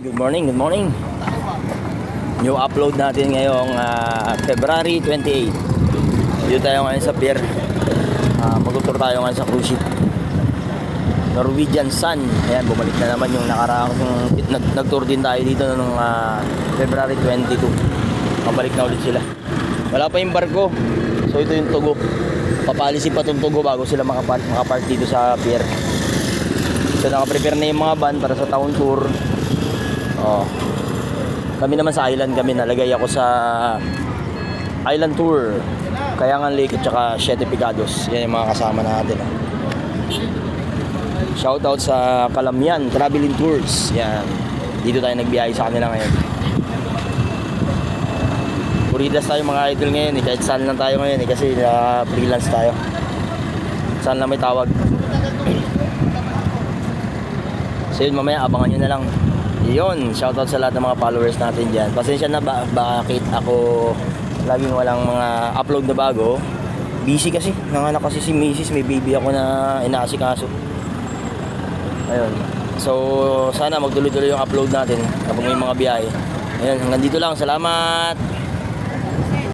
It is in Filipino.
Good morning, good morning. New upload natin ngayong February 28. Dito tayo ngayon sa pier. Mag-tour tayo ngayon sa cruise ship Norwegian Sun. Ayan, bumalik na naman yung nakaraang nag-tour din tayo dito noong February 22. Mabalik na ulit sila. Wala pa yung barko. So ito yung tugo. Papalisin pa itong tugo bago sila makapark dito sa pier. So nakaprepare na yung mga van para sa town tour. Kami naman sa island, kami nalagay ako sa island tour, Kayangan Lake at saka Siete Picados. Yan yung mga kasama natin. Shoutout sa Calamian Traveling Tours. Yan, dito tayo nagbiyahe sa kanila ngayon. Puridas tayo mga idol ngayon kahit saan lang tayo ngayon kasi freelance tayo. Saan lang may tawag. So yun, mamaya abangan nyo na lang. Yun, shoutout sa lahat ng mga followers natin dyan. Pasensya na bakit ako laging walang mga upload na bago. Busy kasi, nanganak kasi si Mrs. May baby ako na inaasikaso. Ayun. So sana magtuloy-tuloy yung upload natin kapag may mga biyahe. Ayun, hanggang dito lang. Salamat!